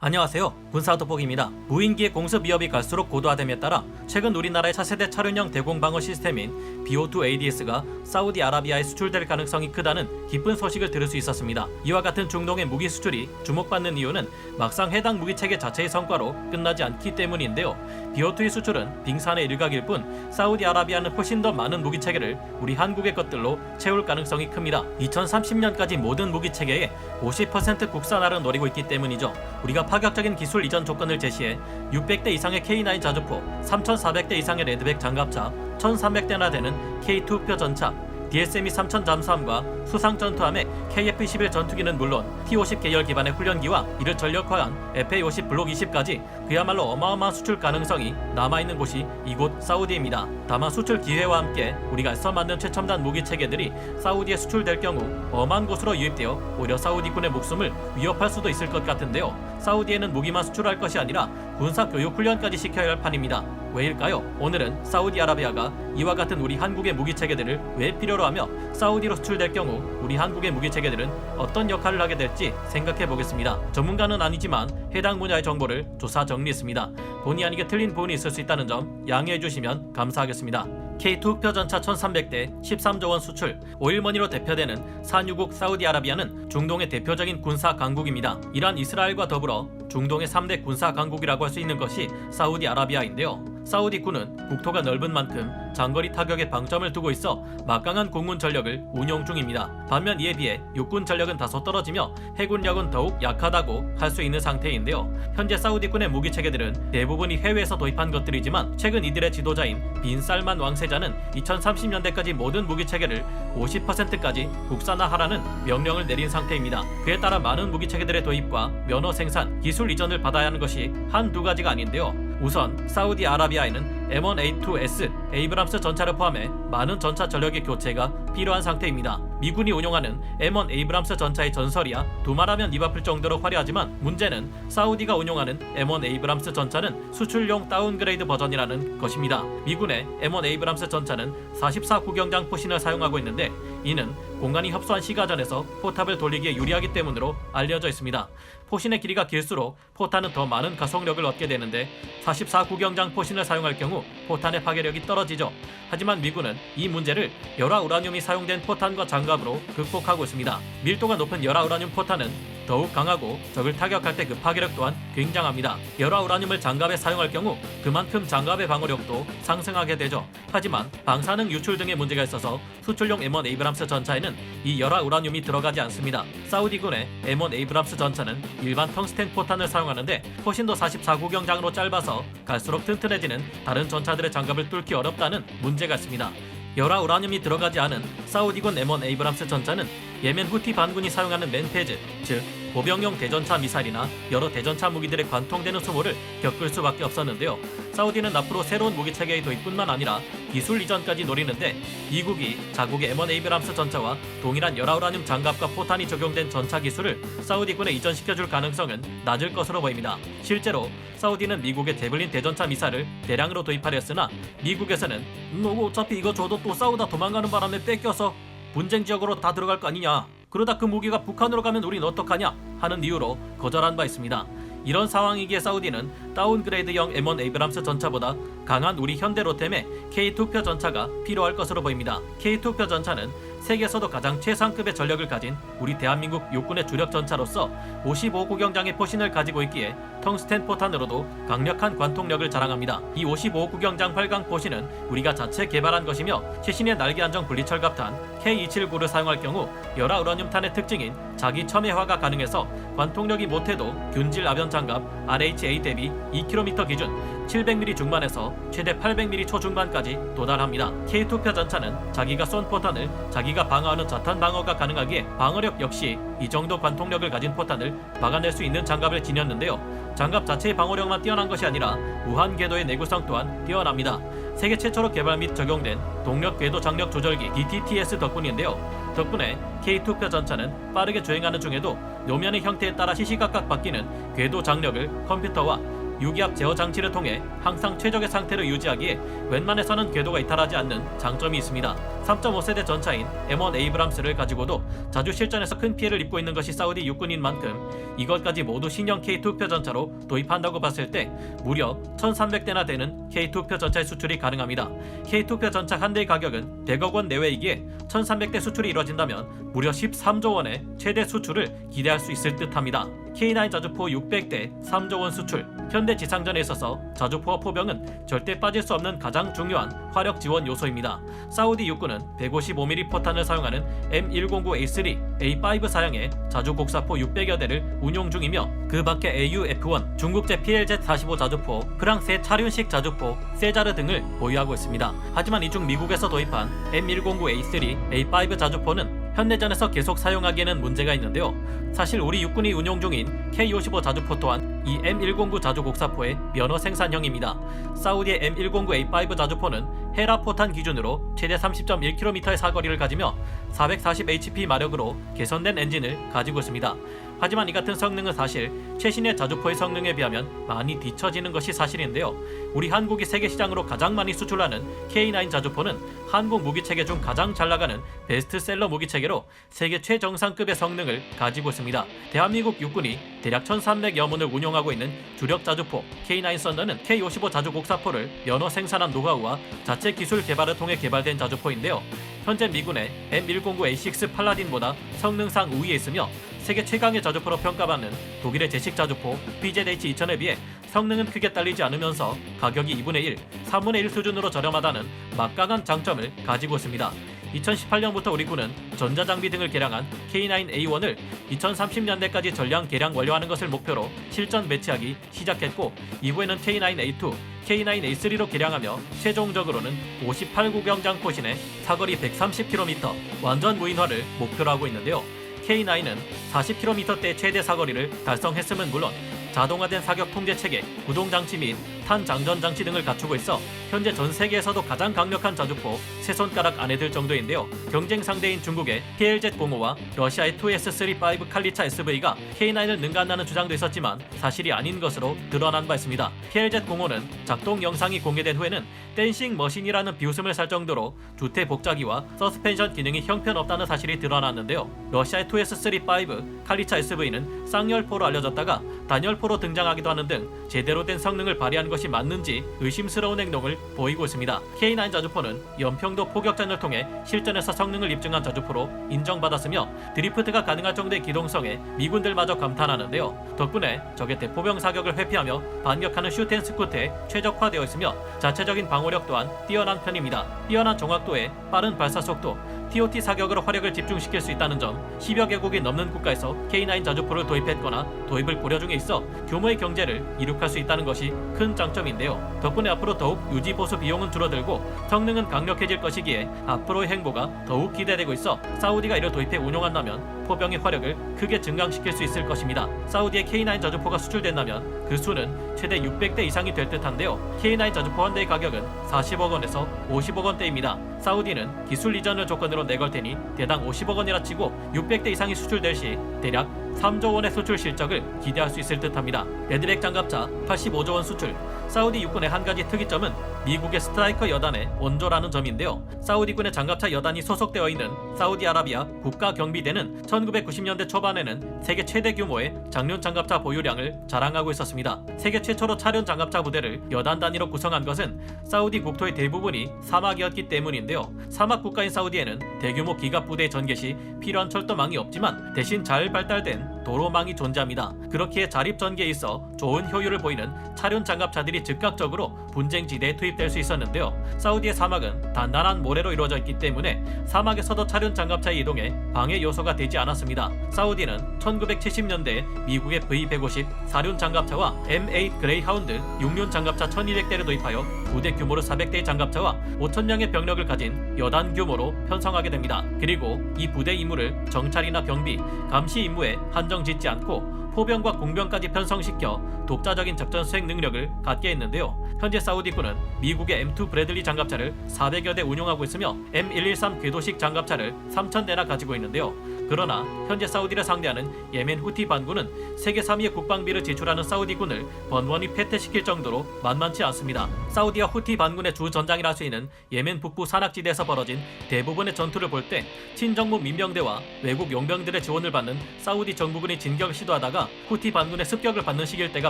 안녕하세요. 군사돋보기입니다. 무인기의 공습 위협이 갈수록 고도화됨에 따라 최근 우리나라의 차세대 차륜형 대공방어 시스템인 BO2ADS가 사우디아라비아에 수출될 가능성이 크다는 기쁜 소식을 들을 수 있었습니다. 이와 같은 중동의 무기 수출이 주목받는 이유는 막상 해당 무기체계 자체의 성과로 끝나지 않기 때문인데요. BO2의 수출은 빙산의 일각일 뿐 사우디아라비아는 훨씬 더 많은 무기체계를 우리 한국의 것들로 채울 가능성이 큽니다. 2030년까지 모든 무기체계의 50% 국산화를 노리고 있기 때문이죠. 우리가 파격적인 기술 이전 조건을 제시해 600대 이상의 K9 자주포, 3,400대 이상의 레드백 장갑차, 1,300대나 되는 K2 표 전차, DSME 3000 잠수함과 수상 전투함의 KF-21 전투기는 물론 T-50 계열 기반의 훈련기와 이를 전력화한 FA-50 블록 20까지 그야말로 어마어마한 수출 가능성이 남아있는 곳이 이곳 사우디입니다. 다만 수출 기회와 함께 우리가 애써 만든 최첨단 무기 체계들이 사우디에 수출될 경우 엄한 곳으로 유입되어 오히려 사우디군의 목숨을 위협할 수도 있을 것 같은데요. 사우디에는 무기만 수출할 것이 아니라 군사 교육 훈련까지 시켜야 할 판입니다. 왜일까요? 오늘은 사우디아라비아가 이와 같은 우리 한국의 무기 체계들을 왜 필요로 하며 사우디로 수출될 경우 우리 한국의 무기 체계들은 어떤 역할을 하게 될지 생각해 보겠습니다. 전문가는 아니지만 해당 분야의 정보를 조사 정리했습니다. 본의 아니게 틀린 부분이 있을 수 있다는 점 양해해 주시면 감사하겠습니다. K2 표 전차 1300대 13조 원 수출, 오일머니로 대표되는 산유국 사우디아라비아는 중동의 대표적인 군사 강국입니다. 이란 이스라엘과 더불어 중동의 3대 군사 강국이라고 할 수 있는 것이 사우디아라비아인데요. 사우디군은 국토가 넓은 만큼 장거리 타격에 방점을 두고 있어 막강한 공군 전력을 운용 중입니다. 반면 이에 비해 육군 전력은 다소 떨어지며 해군력은 더욱 약하다고 할 수 있는 상태인데요. 현재 사우디군의 무기 체계들은 대부분이 해외에서 도입한 것들이지만 최근 이들의 지도자인 빈 살만 왕세자는 2030년대까지 모든 무기 체계를 50%까지 국산화하라는 명령을 내린 상태입니다. 그에 따라 많은 무기 체계들의 도입과 면허 생산, 기술 이전을 받아야 하는 것이 한두 가지가 아닌데요. 우선 사우디아라비아에는 M1A2S 에이브람스 전차를 포함해 많은 전차 전력의 교체가 필요한 상태입니다. 미군이 운용하는 M1 에이브람스 전차의 전설이야 두말하면 입 아플 정도로 화려하지만 문제는 사우디가 운용하는 M1 에이브람스 전차는 수출용 다운그레이드 버전이라는 것입니다. 미군의 M1 에이브람스 전차는 44 구경장 포신을 사용하고 있는데 이는 공간이 협소한 시가전에서 포탑을 돌리기에 유리하기 때문으로 알려져 있습니다. 포신의 길이가 길수록 포탄은 더 많은 가속력을 얻게 되는데 44 구경장 포신을 사용할 경우 포탄의 파괴력이 떨어지죠. 하지만 미군은 이 문제를 열화 우라늄이 사용된 포탄과 장갑으로 극복하고 있습니다. 밀도가 높은 열화 우라늄 포탄은 더욱 강하고 적을 타격할 때 그 파괴력 또한 굉장합니다. 열화 우라늄을 장갑에 사용할 경우 그만큼 장갑의 방어력도 상승하게 되죠. 하지만 방사능 유출 등의 문제가 있어서 수출용 M1 에이브람스 전차에는 이 열화 우라늄이 들어가지 않습니다. 사우디군의 M1 에이브람스 전차는 일반 텅스텐 포탄을 사용하는데 포신도 44구경장으로 짧아서 갈수록 튼튼해지는 다른 전차들의 장갑을 뚫기 어렵다는 문제가 있습니다. 열화 우라늄이 들어가지 않은 사우디군 M1 에이브람스 전차는 예멘 후티 반군이 사용하는 맨페즈, 즉 보병용 대전차 미사일이나 여러 대전차 무기들의 관통되는 소모를 겪을 수밖에 없었는데요. 사우디는 앞으로 새로운 무기 체계의 도입뿐만 아니라 기술 이전까지 노리는데 미국이 자국의 M1 에이브람스 전차와 동일한 열화 우라늄 장갑과 포탄이 적용된 전차 기술을 사우디군에 이전시켜줄 가능성은 낮을 것으로 보입니다. 실제로 사우디는 미국의 제블린 대전차 미사일을 대량으로 도입하려 했으나 미국에서는 어차피 이거 줘도 또 싸우다 도망가는 바람에 뺏겨서 분쟁 지역으로 다 들어갈 거 아니냐, 그러다 그 무기가 북한으로 가면 우린 어떡하냐 하는 이유로 거절한 바 있습니다. 이런 상황이기에 사우디는 다운그레이드형 M1 에이브람스 전차보다 강한 우리 현대로템의 K2표 전차가 필요할 것으로 보입니다. K2표 전차는 세계에서도 가장 최상급의 전력을 가진 우리 대한민국 육군의 주력 전차로서 55구경장의 포신을 가지고 있기에 텅스텐 포탄으로도 강력한 관통력을 자랑합니다. 이 55구경장 활강 포신은 우리가 자체 개발한 것이며 최신의 날개 안정 분리철갑탄 K279를 사용할 경우 열화 우라늄탄의 특징인 자기 첨예화가 가능해서 관통력이 못해도 균질 아변 장갑 RHA 대비 2km 기준 700mm 중반에서 최대 800mm 초중반까지 도달합니다. K2표 전차는 자기가 쏜 포탄을 자기가 방어하는 자탄 방어가 가능하기에 방어력 역시 이 정도 관통력을 가진 포탄을 막아낼 수 있는 장갑을 지녔는데요. 장갑 자체의 방어력만 뛰어난 것이 아니라 무한 궤도의 내구성 또한 뛰어납니다. 세계 최초로 개발 및 적용된 동력 궤도 장력 조절기 DTTS 덕분인데요. 덕분에 K2표 전차는 빠르게 주행하는 중에도 노면의 형태에 따라 시시각각 바뀌는 궤도 장력을 컴퓨터와 유기압 제어 장치를 통해 항상 최적의 상태를 유지하기에 웬만해서는 궤도가 이탈하지 않는 장점이 있습니다. 3.5세대 전차인 M1 에이브람스를 가지고도 자주 실전에서 큰 피해를 입고 있는 것이 사우디 육군인 만큼 이것까지 모두 신형 K2표 전차로 도입한다고 봤을 때 무려 1300대나 되는 K2표 전차의 수출이 가능합니다. K2표 전차 한 대의 가격은 100억 원 내외이기에 1300대 수출이 이뤄진다면 무려 13조 원의 최대 수출을 기대할 수 있을 듯합니다. K9 자주포 600대 3조 원 수출. 현대 지상전에 있어서 자주포와 포병은 절대 빠질 수 없는 가장 중요한 화력 지원 요소입니다. 사우디 육군은 155mm 포탄을 사용하는 M109A3, A5 사양의 자주 곡사포 600여 대를 운용 중이며 그 밖에 AU-F1, 중국제 PLZ-45 자주포, 프랑스의 차륜식 자주포, 세자르 등을 보유하고 있습니다. 하지만 이 중 미국에서 도입한 M109A3, A5 자주포는 현대전에서 계속 사용하기에는 문제가 있는데요. 사실 우리 육군이 운용 중인 K55 자주포 또한 이 M109 자주곡사포의 면허 생산형입니다. 사우디의 M109A5 자주포는 헤라 포탄 기준으로 최대 30.1km의 사거리를 가지며 440hp 마력으로 개선된 엔진을 가지고 있습니다. 하지만 이 같은 성능은 사실 최신의 자주포의 성능에 비하면 많이 뒤처지는 것이 사실인데요. 우리 한국이 세계 시장으로 가장 많이 수출하는 K9 자주포는 한국 무기체계 중 가장 잘나가는 베스트셀러 무기체계로 세계 최정상급의 성능을 가지고 있습니다. 대한민국 육군이 대략 1300여 문을 운용하고 있는 주력 자주포 K9 썬더는 K55 자주곡사포를 면허 생산한 노하우와 자체 기술 개발을 통해 개발된 자주포인데요. 현재 미군의 M109A6 팔라딘보다 성능상 우위에 있으며 세계 최강의 자주포로 평가받는 독일의 제식 자주포 BZH-2000에 비해 성능은 크게 딸리지 않으면서 가격이 2분의 1, 3분의 1 수준으로 저렴하다는 막강한 장점을 가지고 있습니다. 2018년부터 우리 군은 전자장비 등을 개량한 K9A1을 2030년대까지 전량 개량 완료하는 것을 목표로 실전 배치하기 시작했고 이후에는 K9A2, K9A3로 개량하며 최종적으로는 58구경장 포신의 사거리 130km 완전 무인화를 목표로 하고 있는데요. K9은 40km대 최대 사거리를 달성했음은 물론 자동화된 사격 통제 체계, 구동 장치 및 탄 장전 장치 등을 갖추고 있어 현재 전 세계에서도 가장 강력한 자주포 세 손가락 안에 들 정도인데요. 경쟁 상대인 중국의 PLZ-05와 러시아의 2S-35 칼리차 SV가 K9을 능가한다는 주장도 있었지만 사실이 아닌 것으로 드러난 바 있습니다. PLZ-05는 작동 영상이 공개된 후에는 댄싱 머신이라는 비웃음을 살 정도로 주태 복잡기와 서스펜션 기능이 형편없다는 사실이 드러났는데요. 러시아의 2S-35 칼리차 SV는 쌍열포로 알려졌다가 단열포로 등장하기도 하는 등 제대로 된 성능을 발휘한 것이 맞는지 의심스러운 행동을 보이고 있습니다. K9 자주포는 연평도 포격전을 통해 실전에서 성능을 입증한 자주포로 인정받았으며 드리프트가 가능할 정도의 기동성에 미군들마저 감탄하는데요. 덕분에 적의 대포병 사격을 회피하며 반격하는 슈텐스쿠트에 최적화되어 있으며 자체적인 방어력 또한 뛰어난 편입니다. 뛰어난 정확도에 빠른 발사 속도, TOT 사격으로 화력을 집중시킬 수 있다는 점, 10여 개국이 넘는 국가에서 K9 자주포를 도입했거나 도입을 고려 중에 있어 규모의 경제를 이룩할 수 있다는 것이 큰 장점인데요. 덕분에 앞으로 더욱 유지 보수 비용은 줄어들고 성능은 강력해질 것이기에 앞으로의 행보가 더욱 기대되고 있어 사우디가 이를 도입해 운용한다면 포병의 화력을 크게 증강시킬 수 있을 것입니다. 사우디의 K9 자주포가 수출된다면 그 수는 최대 600대 이상이 될 듯한데요. K9 자주포 한 대의 가격은 40억 원에서 50억 원대입니다. 사우디는 기술 이전을 조건으로 내걸 테니 대당 50억 원이라 치고 600대 이상이 수출될 시 대략 3조 원의 수출 실적을 기대할 수 있을 듯합니다. 레드백 장갑차 85조 원 수출. 사우디 육군의 한 가지 특이점은 미국의 스트라이커 여단의 원조라는 점인데요. 사우디군의 장갑차 여단이 소속되어 있는 사우디아라비아 국가경비대는 1990년대 초반에는 세계 최대 규모의 장륜 장갑차 보유량을 자랑하고 있었습니다. 세계 최초로 차륜 장갑차 부대를 여단 단위로 구성한 것은 사우디 국토의 대부분이 사막이었기 때문인데요. 사막 국가인 사우디에는 대규모 기갑 부대의 전개 시 필요한 철도망이 없지만 대신 잘 발달된 도로망이 존재합니다. 그렇기에 자립 전개에 있어 좋은 효율을 보이는 차륜 장갑차들이 즉각적으로 분쟁지대에 투입될 수 있었는데요. 사우디의 사막은 단단한 모래로 이루어져 있기 때문에 사막에서도 차륜 장갑차의 이동에 방해 요소가 되지 않았습니다. 사우디는 1970년대에 미국의 V150 사륜 장갑차와 M8 그레이하운드 6륜 장갑차 1200대를 도입하여 부대 규모로 400대의 장갑차와 5,000명의 병력을 가진 여단 규모로 편성하게 됩니다. 그리고 이 부대 임무를 정찰이나 경비, 감시 임무에 한정짓지 않고 포병과 공병까지 편성시켜 독자적인 작전 수행 능력을 갖게 했는데요. 현재 사우디군은 미국의 M2 브래들리 장갑차를 400여 대 운용하고 있으며 M113 궤도식 장갑차를 3,000대나 가지고 있는데요. 그러나 현재 사우디를 상대하는 예멘 후티 반군은 세계 3위의 국방비를 지출하는 사우디군을 번번이 패퇴시킬 정도로 만만치 않습니다. 사우디와 후티 반군의 주 전장이라 할 수 있는 예멘 북부 산악지대에서 벌어진 대부분의 전투를 볼 때 친정부 민병대와 외국 용병들의 지원을 받는 사우디 정부군이 진격을 시도하다가 후티 반군의 습격을 받는 시기일 때가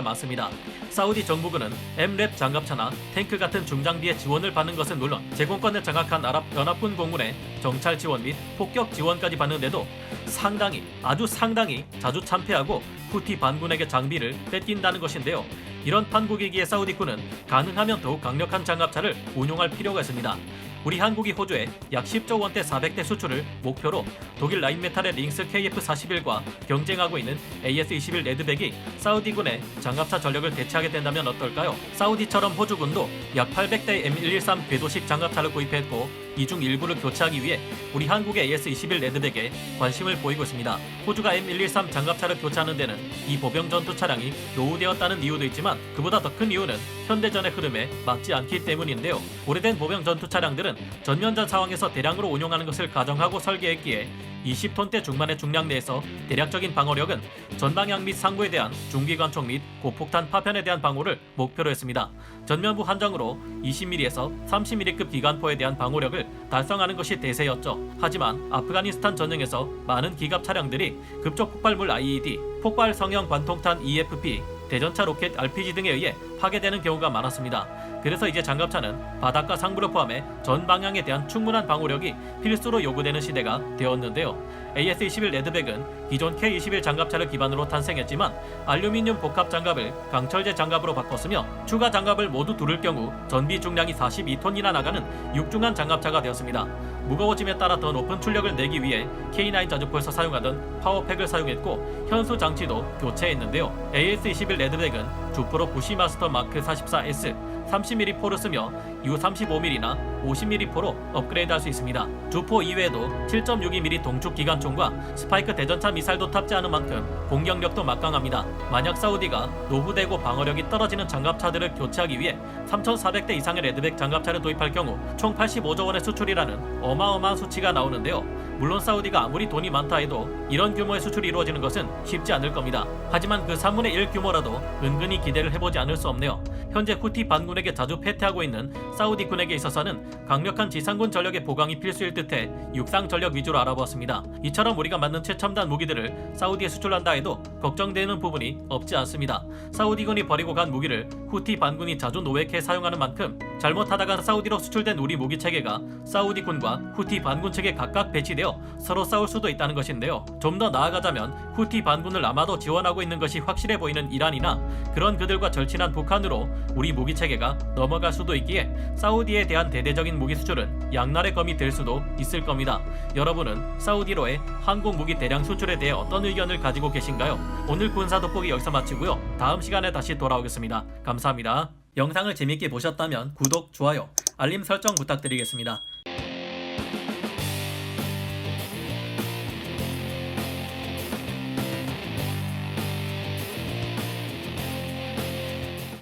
많습니다. 사우디 정부군은 M랩 장갑차나 탱크 같은 중장비의 지원을 받는 것은 물론 제공권을 장악한 아랍연합군 공군의 정찰 지원 및 폭격 지원까지 받는데도 아주 상당히 자주 참패하고 후티 반군에게 장비를 뺏긴다는 것인데요. 이런 판국이기에 사우디군은 가능하면 더욱 강력한 장갑차를 운용할 필요가 있습니다. 우리 한국이 호주에 약 10조 원대 400대 수출을 목표로 독일 라인메탈의 링스 KF-41과 경쟁하고 있는 AS-21 레드백이 사우디군의 장갑차 전력을 대체하게 된다면 어떨까요? 사우디처럼 호주군도 약 800대 M113 궤도식 장갑차를 구입했고 이 중 일부를 교체하기 위해 우리 한국의 AS-21 레드백에 관심을 보이고 있습니다. 호주가 M113 장갑차를 교체하는 데는 이 보병 전투 차량이 노후되었다는 이유도 있지만 그보다 더 큰 이유는 현대전의 흐름에 맞지 않기 때문인데요. 오래된 보병 전투 차량들은 전면전 상황에서 대량으로 운용하는 것을 가정하고 설계했기에 20톤대 중반의 중량 내에서 대략적인 방어력은 전방향 및 상부에 대한 중기관총 및 고폭탄 파편에 대한 방어를 목표로 했습니다. 전면부 한정으로 20mm에서 30mm급 기관포에 대한 방어력을 달성하는 것이 대세였죠. 하지만 아프가니스탄 전쟁에서 많은 기갑 차량들이 급속 폭발물 IED, 폭발 성형 관통탄 EFP, 대전차 로켓 RPG 등에 의해 파괴되는 경우가 많았습니다. 그래서 이제 장갑차는 바닥과 상부를 포함해 전 방향에 대한 충분한 방어력이 필수로 요구되는 시대가 되었는데요. AS-21 레드백은 기존 K-21 장갑차를 기반으로 탄생했지만 알루미늄 복합 장갑을 강철제 장갑으로 바꿨으며 추가 장갑을 모두 두를 경우 전비 중량이 42톤이나 나가는 육중한 장갑차가 되었습니다. 무거워짐에 따라 더 높은 출력을 내기 위해 K9 자주포에서 사용하던 파워팩을 사용했고 현수 장치도 교체했는데요. AS-21 레드백은 주포로 부시마스터 마크 44S 30mm 포를 쓰며 U35mm나 50mm 포로 업그레이드할 수 있습니다. 주포 이외에도 7.62mm 동축 기관총과 스파이크 대전차 미사일도 탑재하는 만큼 공격력도 막강합니다. 만약 사우디가 노후되고 방어력이 떨어지는 장갑차들을 교체하기 위해 3,400대 이상의 레드백 장갑차를 도입할 경우 총 85조 원의 수출이라는 어마어마한 수치가 나오는데요. 물론 사우디가 아무리 돈이 많다 해도 이런 규모의 수출이 이루어지는 것은 쉽지 않을 겁니다. 하지만 그 3분의 1 규모라도 은근히 기대를 해보지 않을 수 없네요. 현재 후티 반군에게 자주 패퇴하고 있는 사우디군에게 있어서는 강력한 지상군 전력의 보강이 필수일 듯해 육상 전력 위주로 알아보았습니다. 이처럼 우리가 만든 최첨단 무기들을 사우디에 수출한다 해도 걱정되는 부분이 없지 않습니다. 사우디군이 버리고 간 무기를 후티 반군이 자주 노획해 사용하는 만큼 잘못하다가 사우디로 수출된 우리 무기 체계가 사우디군과 후티 반군 측에 각각 배치되어 서로 싸울 수도 있다는 것인데요. 좀 더 나아가자면 후티 반군을 아마도 지원하고 있는 것이 확실해 보이는 이란이나 그런 그들과 절친한 북한으로 우리 무기 체계가 넘어갈 수도 있기에 사우디에 대한 대대적인 무기 수출은 양날의 검이 될 수도 있을 겁니다. 여러분은 사우디로의 한국 무기 대량 수출에 대해 어떤 의견을 가지고 계신가요? 오늘 군사 돋보기 여기서 마치고요. 다음 시간에 다시 돌아오겠습니다. 감사합니다. 영상을 재밌게 보셨다면 구독, 좋아요, 알림 설정 부탁드리겠습니다.